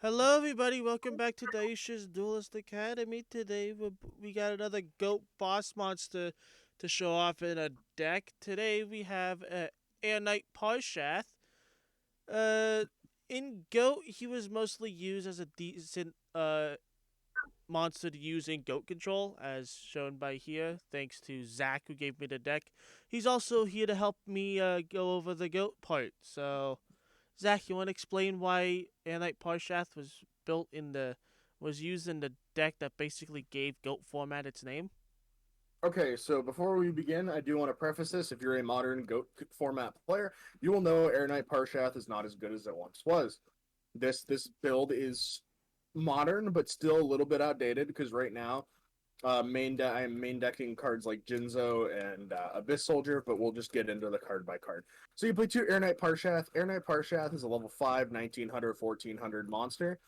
Hello, everybody. Welcome back to Daisha's Duelist Academy. Today, we got another goat boss monster to show off in a deck. Today, we have Air Knight Parshath. Uh, in goat, he was mostly used as a decent monster to use in goat control, as shown by here. Thanks to Zach, who gave me the deck. He's also here to help me go over the goat part. So, Zach, you want to explain why Anite Parshath was used in the deck that basically gave Goat format its name? Okay, so before we begin, I do want to preface this. If you're a modern GOAT format player, you will know Air Knight Parshath is not as good as it once was. This build is modern, but still a little bit outdated because right now, I am main decking cards like Jinzo and Abyss Soldier, but we'll just get into the card by card. So you play two Air Knight Parshath. Air Knight Parshath is a level 5, 1900, 1400 monster.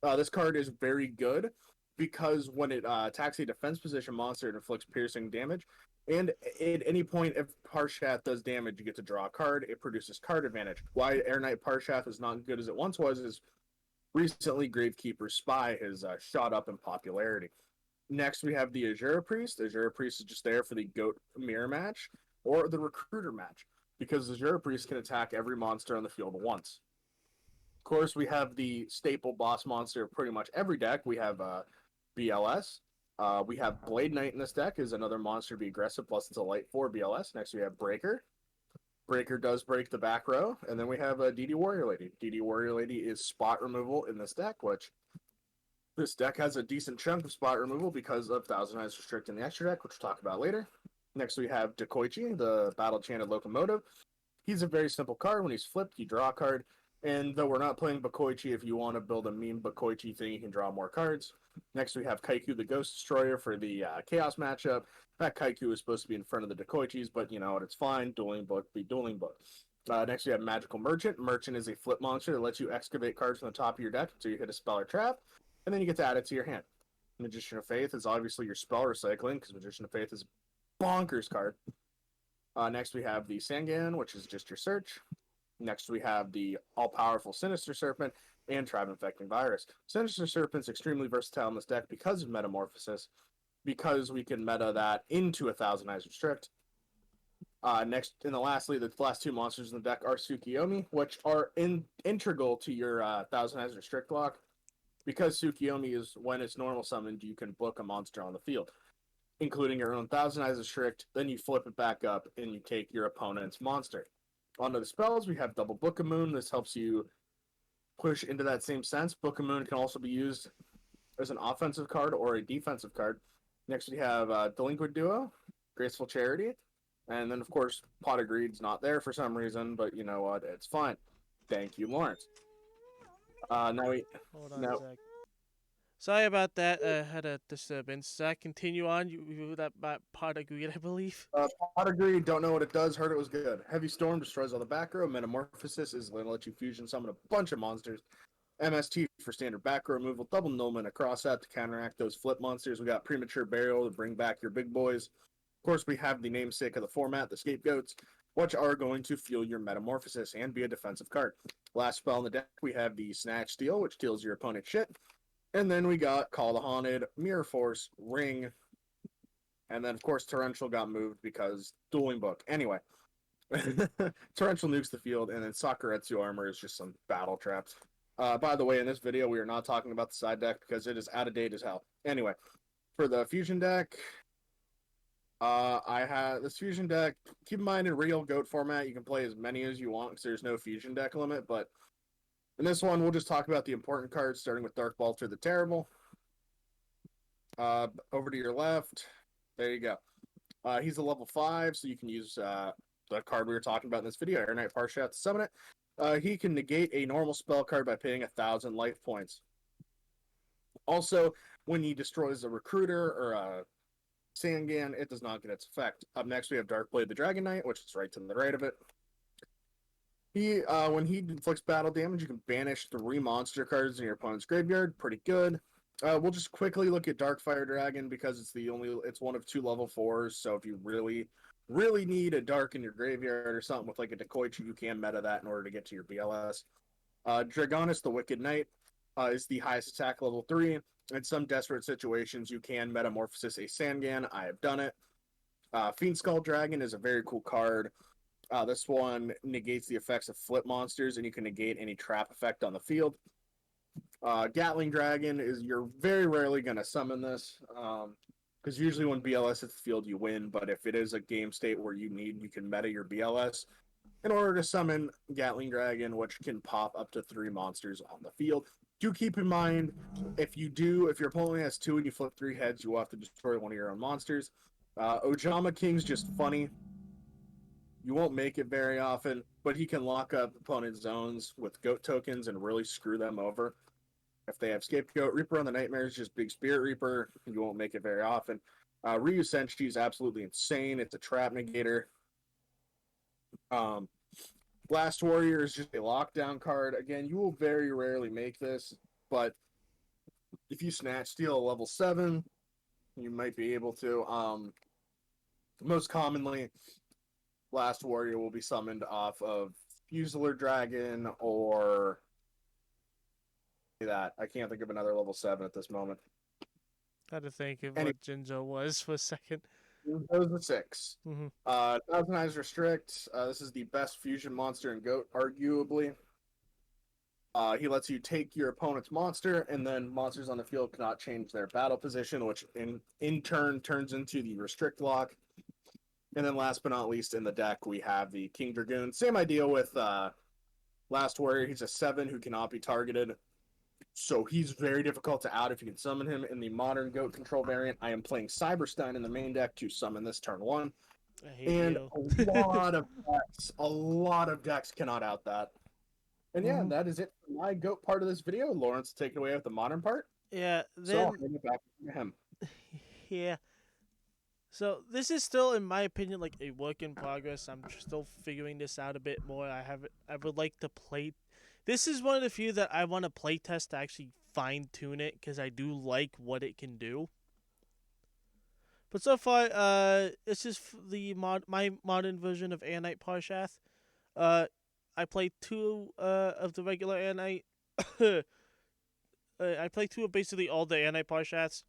This card is very good because when it attacks a defense position monster, it inflicts piercing damage. And at any point, if Parshath does damage, you get to draw a card. It produces card advantage. Why Air Knight Parshath is not good as it once was is recently Gravekeeper's Spy has shot up in popularity. Next, we have the Azure Priest. Azure Priest is just there for the Goat Mirror match or the Recruiter match because Azure Priest can attack every monster on the field once. Of course, we have the staple boss monster of pretty much every deck. We have BLS. We have Blade Knight in this deck is another monster to be aggressive, plus it's a light 4 BLS. Next, we have Breaker. Breaker does break the back row. And then we have DD Warrior Lady. DD Warrior Lady is spot removal in this deck, which this deck has a decent chunk of spot removal because of Thousand Eyes Restrict in the extra deck, which we'll talk about later. Next, we have Dekoichi, the Battle Chanted Locomotive. He's a very simple card. When he's flipped, you draw a card. And though we're not playing Bakoichi, if you want to build a meme Bakoichi thing, you can draw more cards. Next, we have Kaiku the Ghost Destroyer for the Chaos matchup. That Kaiku is supposed to be in front of the Dekoichis, but you know what? It's fine. Dueling Book be Dueling Book. Next, we have Magical Merchant. Merchant is a flip monster that lets you excavate cards from the top of your deck until you hit a spell or trap, and then you get to add it to your hand. Magician of Faith is obviously your spell recycling because Magician of Faith is a bonkers card. Next, we have the Sangan, which is just your search. Next, we have the all-powerful Sinister Serpent and Tribe Infecting Virus. Sinister Serpent's extremely versatile in this deck because of Metamorphosis, because we can meta that into a Thousand Eyes Restrict. Next, and lastly, the last two monsters in the deck are Tsukiyomi, which are integral to your Thousand Eyes Restrict block. Because Tsukiyomi is when it's normal summoned, you can book a monster on the field, including your own Thousand Eyes Restrict. Then you flip it back up and you take your opponent's monster. Onto the spells, we have Double Book of Moon. This helps you push into that same sense. Book of Moon can also be used as an offensive card or a defensive card. Next, we have Delinquent Duo, Graceful Charity, and then, of course, Pot of Greed's not there for some reason, but you know what? It's fine. Thank you, Lawrence. Now we Hold on, now Zach. Sorry about that. Had a disturbance. Zach, continue on. You that part agreed, I believe. Pot of Greed, don't know what it does. Heard it was good. Heavy Storm destroys all the back row. Metamorphosis is going to let you fusion summon a bunch of monsters. MST for standard back row removal. Double Nullman across that to counteract those flip monsters. We got Premature Burial to bring back your big boys. Of course, we have the namesake of the format, the Scapegoats, which are going to fuel your Metamorphosis and be a defensive card. Last spell in the deck, we have the Snatch Steal, which kills your opponent shit. And then we got Call the Haunted, Mirror Force, Ring, and then, of course, Torrential got moved because Dueling Book. Anyway, Torrential nukes the field, and then Sakuretsu Armor is just some battle traps. By the way, in this video, we are not talking about the side deck because it is out of date as hell. Anyway, for the fusion deck, I have this fusion deck. Keep in mind, in real GOAT format, you can play as many as you want because there's no fusion deck limit. But in this one, we'll just talk about the important cards, starting with Dark Balter the Terrible. Over to your left. There you go. He's a level 5, so you can use the card we were talking about in this video, Air Knight Parshath, to summon it. He can negate a normal spell card by paying 1,000 life points. Also, when he destroys a recruiter or a Sangan, it does not get its effect. Up next, we have Darkblade the Dragon Knight, which is right to the right of it. When he inflicts battle damage, you can banish 3 monster cards in your opponent's graveyard. Pretty good. We'll just quickly look at Darkfire Dragon because it's one of 2 level 4s. So if you really need a dark in your graveyard or something with like a Dekoichi, you can meta that in order to get to your BLS. Dragonis the Wicked Knight. is the highest attack, level 3. In some desperate situations, you can metamorphosis a Sangan. I have done it. Fiendskull Dragon is a very cool card. This one negates the effects of flip monsters, and you can negate any trap effect on the field. Gatling Dragon is, you're very rarely going to summon this, because usually when BLS hits the field, you win. But if it is a game state where you can meta your BLS in order to summon Gatling Dragon, which can pop up to 3 monsters on the field. Do keep in mind, if your opponent has 2 and you flip 3 heads, you will have to destroy one of your own monsters. Ojama King's just funny. You won't make it very often, but he can lock up opponent zones with goat tokens and really screw them over. If they have Scapegoat, Reaper on the Nightmares, just big Spirit Reaper. You won't make it very often. Ryu Senshi is absolutely insane. It's a trap negator. Blast Warrior is just a lockdown card. Again, you will very rarely make this, but if you snatch steal a level 7, you might be able to. Most commonly, Blast Warrior will be summoned off of Fuseler Dragon or that. I can't think of another level 7 at this moment. Had to think of what Jinzo was for a second. Those are 6. Thousand Eyes Restrict. This is the best fusion monster in GOAT, arguably. He lets you take your opponent's monster, and then monsters on the field cannot change their battle position, which in turn turns into the Restrict lock. And then last but not least, in the deck, we have the King Dragoon. Same idea with Last Warrior. He's a 7 who cannot be targeted. So he's very difficult to out if you can summon him. In the modern GOAT control variant, I am playing Cyberstein in the main deck to summon this turn 1. And a lot of decks cannot out that. And yeah, that is it for my GOAT part of this video. Lawrence, take it away with the modern part. Yeah, then... So I'll hand it back to him. Yeah. So this is still, in my opinion, like a work in progress. I'm still figuring this out a bit more. I would like to play. This is one of the few that I want to play test to actually fine tune it, because I do like what it can do. But so far, this is my modern version of Anite Parshath. I played 2 of the regular Anite. I played 2 of basically all the Anite Parshaths.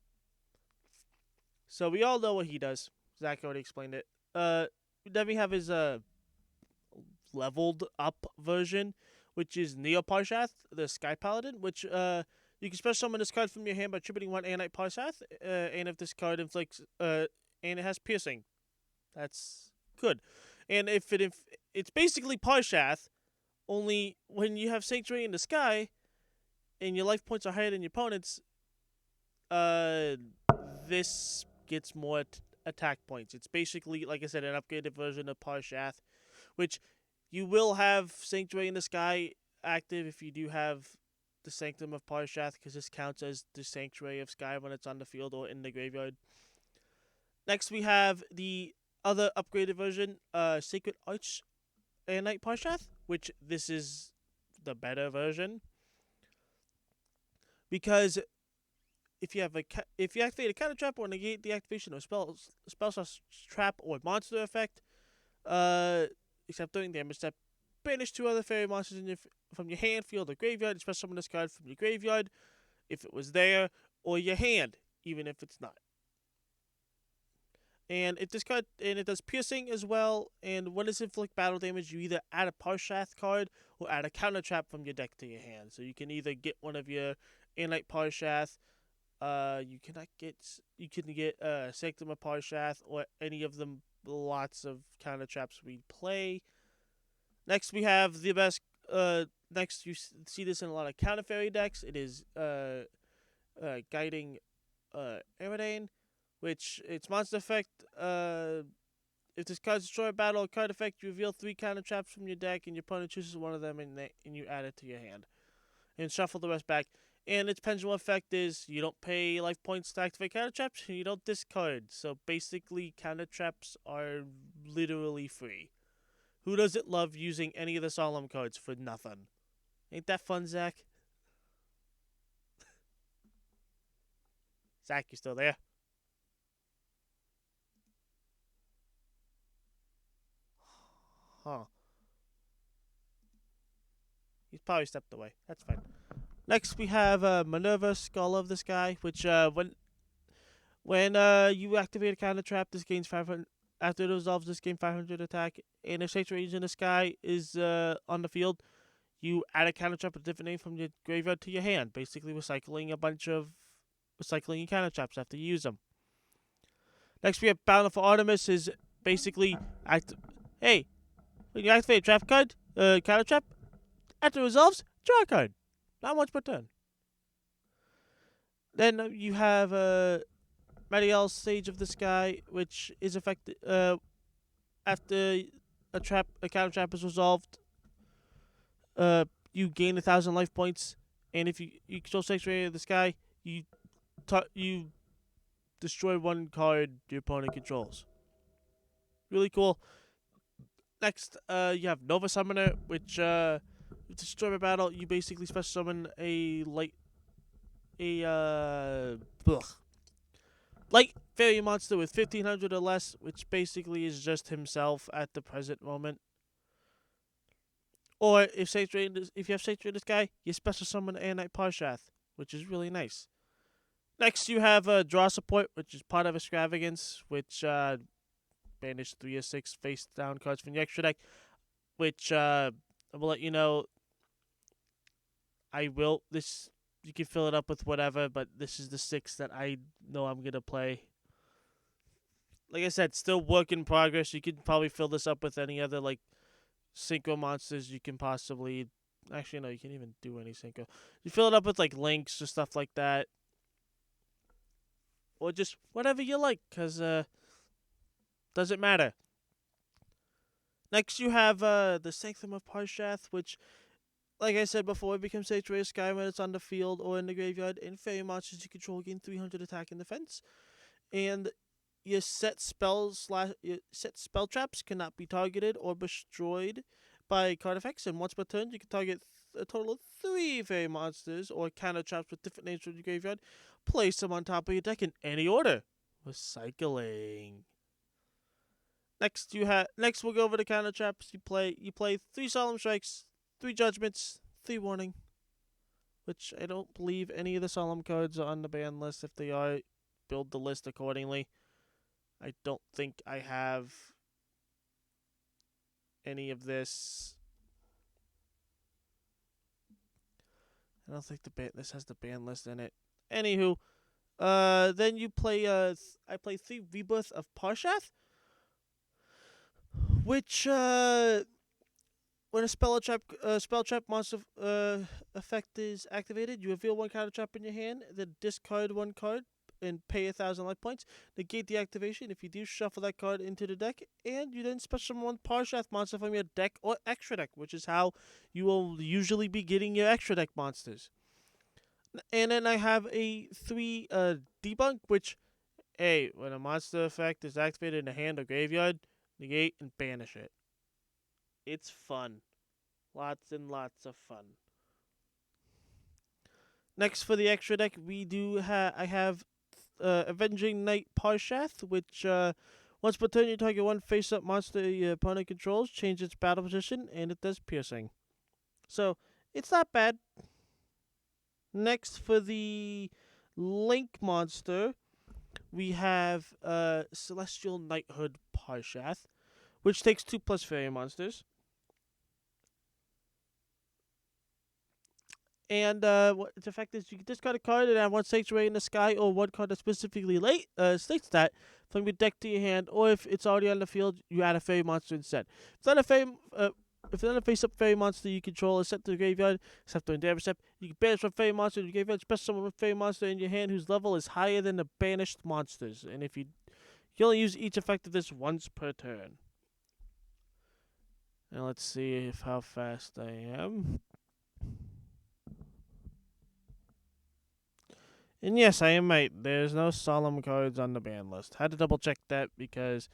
So we all know what he does. Zach already explained it. Then we have his leveled up version, which is Neoparshath the Sky Paladin, which you can special summon this card from your hand by tributing 1 Anite Parshath, and if this card inflicts and it has piercing. That's good. And if it's basically Parshath, only when you have Sanctuary in the Sky and your life points are higher than your opponent's, this gets more attack points. It's basically, like I said, an upgraded version of Parshath, which you will have Sanctuary in the Sky active if you do have the Sanctum of Parshath, because this counts as the Sanctuary of Sky when it's on the field or in the graveyard. Next, we have the other upgraded version, Sacred Arch Anite Parshath, which this is the better version, because if you activate a counter trap or negate the activation of spell trap or monster effect, except doing damage, that banish 2 other fairy monsters from your hand, field, or graveyard. Special summon this card from your graveyard if it was there, or your hand, even if it's not. And it does piercing as well. And when it's inflict battle damage, you either add a Parshath card or add a counter trap from your deck to your hand. So you can either get one of your Anite Parshath. You can get Sanctum of Parshath or any of the lots of counter traps we play. Next, we have the best. Next, you see this in a lot of counter fairy decks. It is Guiding Iredane, which its monster effect. If this card destroys a battle or card effect, you reveal 3 counter traps from your deck, and your opponent chooses one of them, and you add it to your hand, and shuffle the rest back. And its pendulum effect is you don't pay life points to activate counter traps, and you don't discard. So basically, counter traps are literally free. Who doesn't love using any of the Solemn cards for nothing? Ain't that fun, Zach? Zach, you still there? Huh. He's probably stepped away. That's fine. Next, we have Minerva, Skull of the Sky, which when you activate a counter trap, this gains 500. After it resolves, this gain 500 attack. And if Sanctuary in the Sky is on the field, you add a counter trap with a different name from your graveyard to your hand, basically recycling your counter traps after you use them. Next, we have Bountiful Artemis. Is basically Hey, when you activate a trap card, counter trap, after it resolves, draw a card. Not much per turn. Then you have Mariel's Sage of the Sky, which is affected after a counter trap is resolved. You gain 1,000 life points, and if you control Sanctuary of the Sky, you destroy one card your opponent controls. Really cool. Next, you have Nova Summoner, which to destroy a battle, you basically special summon a light fairy monster with 1,500 or less, which basically is just himself at the present moment. Or if you have Sanctuary in the Sky, you special summon Iredane Parshath, which is really nice. Next, you have Draw Support, which is part of Extravagance, which banish 3 or 6 face down cards from your extra deck, which I will let you know. You can fill it up with whatever, but this is the 6 that I know I'm going to play. Like I said, still work in progress. You could probably fill this up with any other, synchro monsters you can possibly. Actually, no, you can't even do any synchro. You fill it up with, links or stuff like that. Or just whatever you like, because, doesn't matter. Next, you have the Sanctum of Parshath, which, like I said before, it becomes Sanctuary of Sky when it's on the field or in the graveyard. And fairy monsters you control gain 300 attack and defense. And your set spell traps cannot be targeted or destroyed by card effects. And once per turn, you can target a total of 3 fairy monsters or counter traps with different names from your graveyard. Place them on top of your deck in any order. Recycling. Next, we'll go over the counter traps. You play 3 Solemn Strikes, 3 Judgments, 3 Warning. Which I don't believe any of the Solemn cards are on the ban list. If they are, build the list accordingly. I don't think I have any of this. I don't think this has the ban list in it. Anywho, then you play. I play 3 Rebirth of Parshat, which when a spell trap monster effect is activated, you reveal 1 counter trap in your hand, then discard 1 card and pay 1,000 life points. Negate the activation. If you do, shuffle that card into the deck, and you then special summon 1 Parshath monster from your deck or extra deck, which is how you will usually be getting your extra deck monsters. And then I have a 3 Debunk, which, when a monster effect is activated in the hand or graveyard, negate and banish it. It's fun. Lots and lots of fun. Next, for the extra deck, I have Avenging Knight Parshath, which once per turn you target 1 face-up monster your opponent controls, change its battle position, and it does piercing. So, it's not bad. Next, for the Link monster, we have Celestial Knighthood Parshath, which takes 2+ fairy monsters. And what its effect is, you can discard a card and add 1 Sanctuary in the Sky or 1 card that specifically states that from your deck to your hand, or if it's already on the field, you add a fairy monster instead. If not a face-up fairy monster you control is sent to the graveyard, except during damage step, you can banish 1 fairy monster to the graveyard, special summon 1 fairy monster in your hand whose level is higher than the banished monsters. And if you only use each effect of this once per turn. Now let's see how fast I am. And yes, I am right. There's no solemn cards on the ban list. Had to double check that because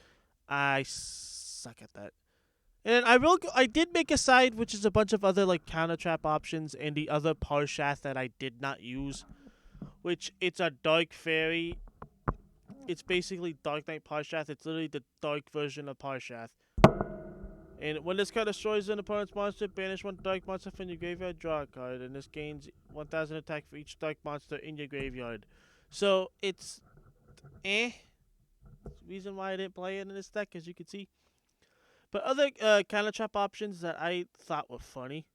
I suck at that. And I did make a side, which is a bunch of other counter trap options and the other Parshath that I did not use. Which it's a Dark Fairy. It's basically Dark Knight Parshath. It's literally the dark version of Parshath. And when this card destroys an opponent's monster, banish one dark monster from your graveyard, draw a card, and this gains 1000 attack for each dark monster in your graveyard. So it's reason why I didn't play it in this deck, as you can see. But other counter trap options that I thought were funny.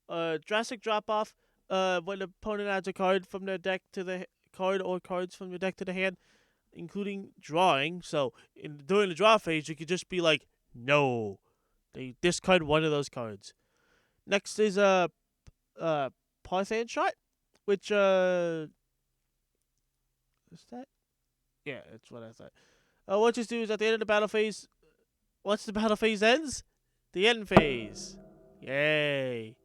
Drastic drop off. When the opponent adds a card from their deck to the card or cards from your deck to the hand, including drawing. So during the draw phase, you could just be like, no, they discard one of those cards. Next is Parthan Shot, which is that? Yeah, that's what I thought. What you do is at the end of the battle phase, once the battle phase ends, the end phase. Yay.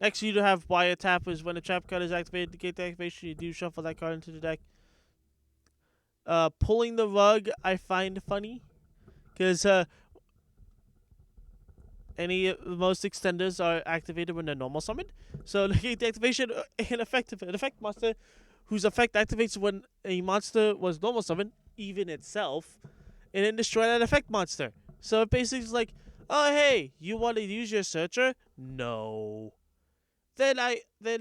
Next, you have Wire Tap, is when a trap card is activated to get the activation, you do shuffle that card into the deck. Pulling the rug, I find funny, because most extenders are activated when they're normal summoned. So negate the activation, an effect monster whose effect activates when a monster was normal summoned, even itself, and then destroy that effect monster. So it basically is like, oh hey, you want to use your searcher? No. Then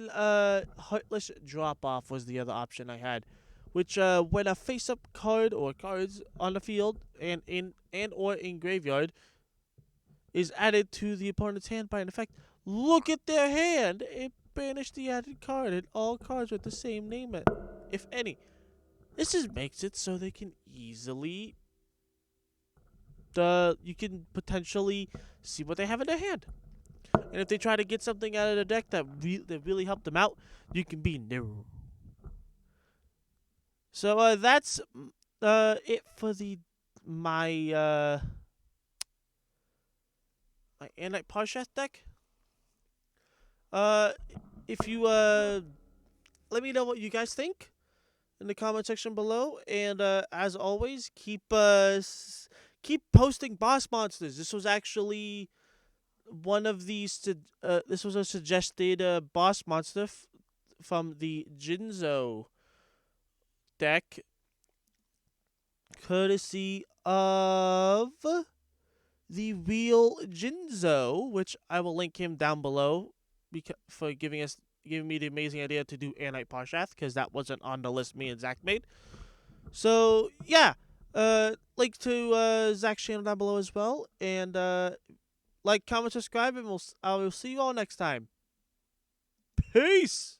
Heartless Drop Off was the other option I had, which when a face-up card or cards on the field and or in graveyard is added to the opponent's hand by an effect, look at their hand and banish the added card and all cards with the same name, if any. This just makes it so they can easily you can potentially see what they have in their hand. And if they try to get something out of the deck that really helped them out, you can be no. So that's it for my Untitled Parshath deck. If you let me know what you guys think in the comment section below, and as always, keep posting boss monsters. This was actually one of these. This was a suggested boss monster from the Jinzo deck, courtesy of TheRealJinzo, which I will link him down below for giving me the amazing idea to do Untitled Parshath, because that wasn't on the list me and Zach made. So yeah, link to Zach's channel down below as well, and like, comment, subscribe, and I will see you all next time. Peace.